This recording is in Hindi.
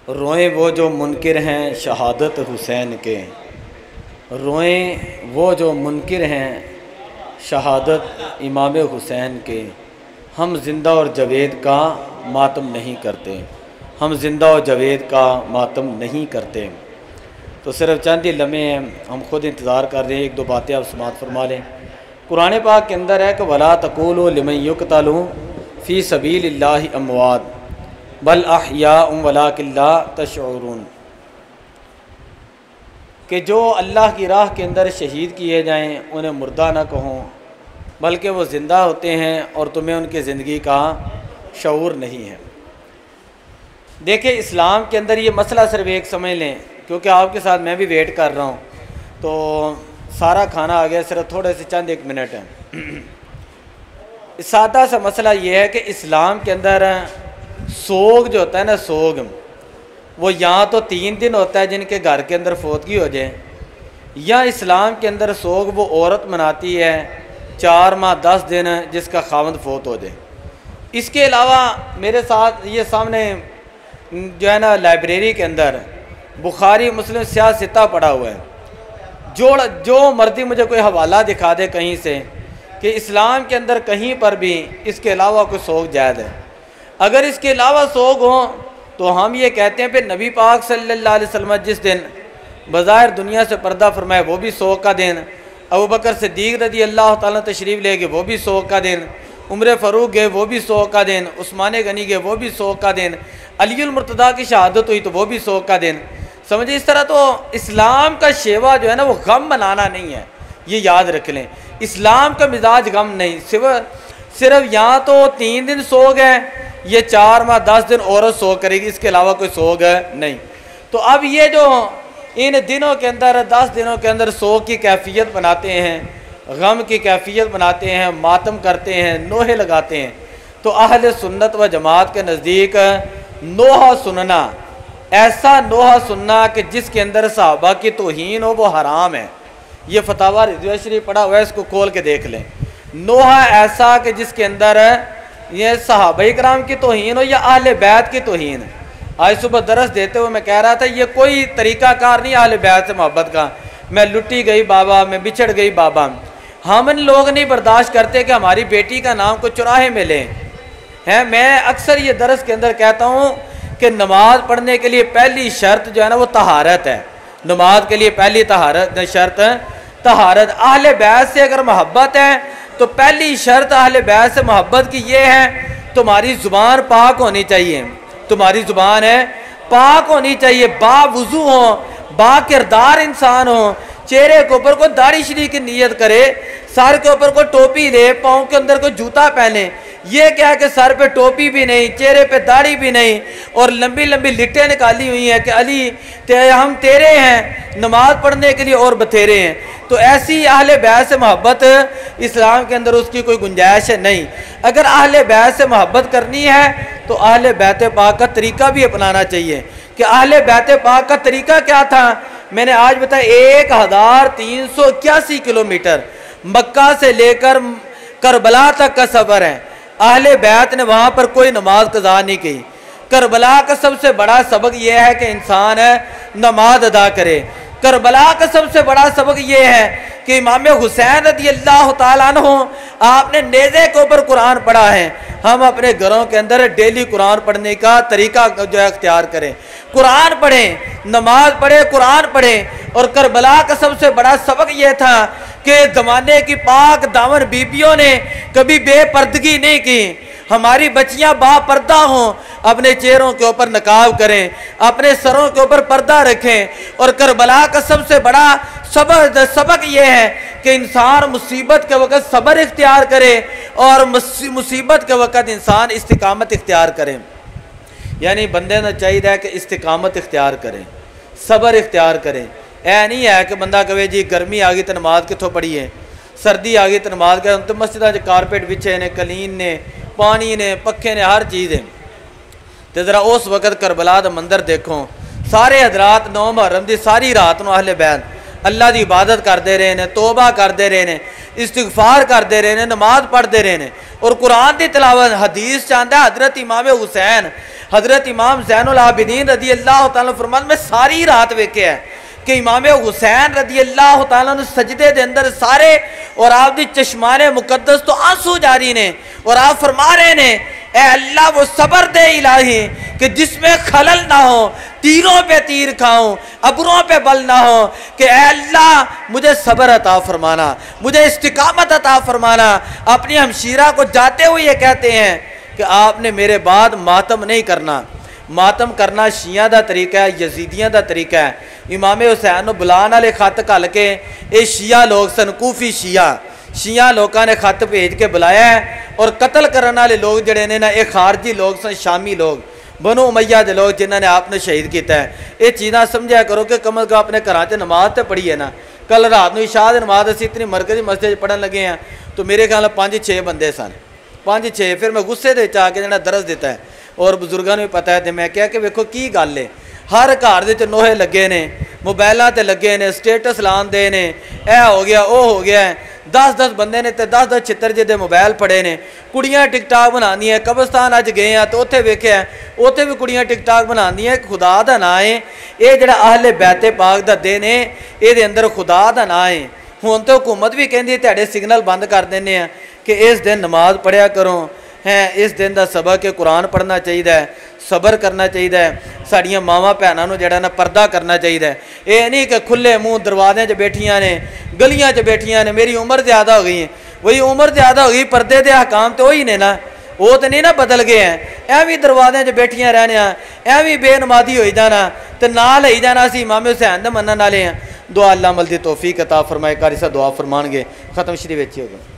रोएं वो जो मुनकिर हैं शहादत हुसैन के, रोएं वो जो मुनकिर हैं शहादत इमाम हुसैन के। हम जिंदा और जावेद का मातम नहीं करते, हम जिंदा और जावेद का मातम नहीं करते। तो सिर्फ चंद ही लम्हे हैं, हम खुद इंतज़ार कर रहे हैं, एक दो बातें आप समात फरमा लें। कुरान पाक के अंदर है कि वला तक़ूलू लिमन युक़तलू फ़ी सबीलिल्लाहि अमवात बल अहयाउम वलाकिन ला तशऊरून, कि जो अल्लाह की राह के अंदर शहीद किए जाएं उन्हें मुर्दा ना कहो, बल्कि वो ज़िंदा होते हैं और तुम्हें उनकी ज़िंदगी का शऊर नहीं है। देखिए, इस्लाम के अंदर ये मसला सिर्फ एक समझ लें, क्योंकि आपके साथ मैं भी वेट कर रहा हूँ, तो सारा खाना आ गया, सिर्फ थोड़े से चंद एक मिनट हैं। सादा सा मसला ये है कि इस्लाम के अंदर सोग जो होता है ना, सोग वो या तो 3 दिन होता है जिनके घर के अंदर फौतगी हो जाए, या इस्लाम के अंदर सोग वो औरत मनाती है 4 माह 10 दिन जिसका खावंद फौत हो जाए। इसके अलावा मेरे साथ ये सामने जो है ना लाइब्रेरी के अंदर बुखारी मुस्लिम सियासता पड़ा हुआ है, जो मर्जी मुझे कोई हवाला दिखा दे कहीं से कि इस्लाम के अंदर कहीं पर भी इसके अलावा कोई सोग जायज़ है। अगर इसके अलावा सोग हो तो हम ये कहते हैं फिर नबी पाक सल्लल्लाहु अलैहि वसल्लम जिस दिन बज़ाहिर दुनिया से पर्दा फरमाए वो भी सोग का दिन, अबू बकर सिद्दीक़ रज़ी अल्लाह ताला तशरीफ़ ले गए वो भी सोग का दिन, उमर फ़ारूक गए वो भी सोग का दिन, उस्मान गनी गए वो भी सोग का दिन, अलीउल मुर्तज़ा की शहादत हुई तो वो भी सोग का दिन। समझिए, इस तरह तो इस्लाम का शेवा जो है ना वो गम मनाना नहीं है, ये याद रख लें। इस्लाम का मिजाज गम नहीं, सिर्फ यहाँ तो 3 दिन सोग है, ये 4 माह 10 दिन औरत सोग करेगी, इसके अलावा कोई सोग है नहीं। तो अब ये जो इन दिनों के अंदर 10 दिनों के अंदर सोग की कैफियत बनाते हैं, गम की कैफियत बनाते हैं, मातम करते हैं, नोहे लगाते हैं, तो अहले सुन्नत व जमात के नज़दीक नोहा सुनना, ऐसा नोहा सुनना कि जिसके अंदर सहाबा की तौहीन हो वो हराम है। ये फतावा रिज़विया शरीफ पढ़ा हुआ है, इसको खोल के देख लें। नोहा ऐसा कि जिसके अंदर ये सहाबा इकराम की तौहीन हो या अहले बैत की तौहीन। आज सुबह दरस देते हुए मैं कह रहा था ये कोई तरीक़ाकार नहीं अहले बैत से मोहब्बत का, मैं लुटी गई बाबा, मैं बिछड़ गई बाबा। हम लोग नहीं बर्दाश्त करते कि हमारी बेटी का नाम को चौराहे में लें हैं। मैं अक्सर ये दरस के अंदर कहता हूँ कि नमाज पढ़ने के लिए पहली शर्त जो है ना वो तहारत है। नमाज के लिए पहली शर्त तहारत। अहले बैत से अगर मोहब्बत है तो पहली शर्त अहले बैत से मोहब्बत की ये है, तुम्हारी ज़ुबान पाक होनी चाहिए, तुम्हारी ज़ुबान है पाक होनी चाहिए, बावुज़ू हो, बा किरदार इंसान हो, चेहरे के ऊपर कोई दाढ़ी शरीफ की नीयत करे, सर के ऊपर कोई टोपी ले, पाँव के अंदर कोई जूता पहने। ये क्या है कि सर पे टोपी भी नहीं, चेहरे पे दाढ़ी भी नहीं, और लंबी लंबी लिट्टें निकाली हुई हैं कि अली हम तेरे हैं, नमाज पढ़ने के लिए और बथेरे हैं। तो ऐसी अहले बैत से मोहब्बत इस्लाम के अंदर उसकी कोई गुंजाइश है नहीं। अगर अहले बैत से मोहब्बत करनी है तो अहले बैत पाक का तरीका भी अपनाना चाहिए। कि अहले बैत पाक का तरीका क्या था मैंने आज बताया। 1381 किलोमीटर मक्का से लेकर करबला तक का सफ़र है। अहले बैत ने वहाँ पर कोई नमाज कज़ा नहीं की। करबला का सबसे बड़ा सबक यह है कि इंसान नमाज अदा करे। करबला का सबसे बड़ा सबक यह है कि इमाम हुसैन रज़ी अल्लाह ताला अन्हु आपने नेज़े के ऊपर कुरान पढ़ा है। हम अपने घरों के अंदर डेली कुरान पढ़ने का तरीका जो है अख्तियार करें, कुरान पढ़ें, नमाज पढ़ें, कुरान पढ़ें। और करबला का सबसे बड़ा सबक यह था कि ज़माने की पाक दामन बीबियों ने कभी बेपर्दगी नहीं की। हमारी बच्चियां बापर्दा हों, अपने चेहरों के ऊपर नकाब करें, अपने सरों के ऊपर पर्दा रखें। और करबला का सबसे बड़ा सबक यह है कि इंसान मुसीबत के वक़्त सब्र इख्तियार करे और मुसीबत के वक़्त इंसान इस्तिकामत इख्तियार करें। यानी बंदे ने चाहिए कि इस्तिकामत इख्तियार करें, सब्र इख्तियार करें। ऐ नहीं है कि बंदा कहे जी गर्मी आ गई तो नमाज कितों पढ़ी है, सर्दी आ गई तो नमाज क्या, तो मस्जिद कारपेट बिछे ने, कलीन ने, पानी ने, पखे ने, हर चीज़ है। तो ज़रा उस वक़्त करबला दा मंदिर देखो, सारे हजरात 9 मुहर्रम की सारी रात को अहले बैत अल्लाह की इबादत करते रहे ने, तौबा करते रहे ने, इस्तिगफार करते रहे ने, नमाज पढ़ते रहे ने और कुरान की तिलावत। हदीस चाहता है हजरत इमाम हुसैन, हजरत इमाम ज़ैनुल आबिदीन रदी अल्लाह तआला फरमान मैं सारी रात वेख्या है कि इमाम हुसैन रदी अल्लाह तआला सजदे के अंदर सारे और आपकी चश्माने मुकद्दस तो आंसू जारी ने और आप फरमा रहे ने ए अल्लाह वो सबर दे इलाही कि जिसमें खलल ना हो, तीरों पे तीर खाऊं, अबरों पे बल ना हो, कि ए अल्लाह मुझे सबर अता फरमाना, मुझे इस्तिकामत अता फरमाना। अपनी हमशीरा को जाते हुए ये कहते हैं कि आपने मेरे बाद मातम नहीं करना। मातम करना शिया का तरीका है, यजीदियां का तरीका है। इमाम हुसैन को बुलाने वाले खत घल के ये शिया लोग सन, कूफी शिया लोगों ने खत भेज के बुलाया है और कत्ल करने वाले लोग जड़े ने ना ये खारजी लोग सन, शामी लोग, बनो उमैया के लोग जिन्होंने आपने शहीद किया है। ये चीज़ा समझा करो कि कम अज कम अपने घर च नमाज तो पढ़ी है ना। कल रात को इशा की नमाज असी इतनी मरकजी मस्जिद पढ़न लगे हैं तो मेरे ख्याल 5-6 बंदे सन, 5-6। फिर मैं गुस्से के आके जो दरस दिता है और बजुर्गों को भी पता है तो मैं क्या कि वेखो की गल है, हर घर के नोहे लगे ने, मोबाइलों से लगे ने, स्टेटस लाने ने, यह हो गया वो हो गया है। 10-10 बंदे ने तो 10-10 छितर जिदे मोबाइल फड़े ने। कुड़ियाँ टिकटाक बनादियाँ, कब्रस्तान अज गए हैं तो उत्थे वेख्या उत्थे भी कुड़ियाँ टिकटाक बनादियाँ। खुदा का ना है ये जड़ा आहले बैते पाक का दिन है, ये अंदर खुदा का ना है। हुण तो हुकूमत भी कहती तुहाडे सिग्नल बंद कर देने कि इस दिन नमाज पढ़िया करो हैं। इस दिन का सबक है कुरान पढ़ना चाहिए, सबर करना चाहिए, साड़ियाँ मावां भैनों को जड़ा ना पर्दा करना चाहिए। ये नहीं कि खुले मुँह दरवाजे च बैठिया ने, गलियां च बैठिया ने, मेरी उम्र ज़्यादा हो गई है। वही उम्र ज़्यादा हो गई, पर्दे के हकाम तो वही ने ना, वो तो नहीं ना बदल गए हैं। एवं भी दरवाजे च बैठिया रहने, एवं भी बेनमाजी हो जाना तो नाल ही जाना। असीं इमाम हुसैन दे मनण वाले हैं। दुआ अल्लाह अमल दी तौफीक अता फरमाए। कारी सा दुआ फरमानगे। खत्म शरीफ हो गए।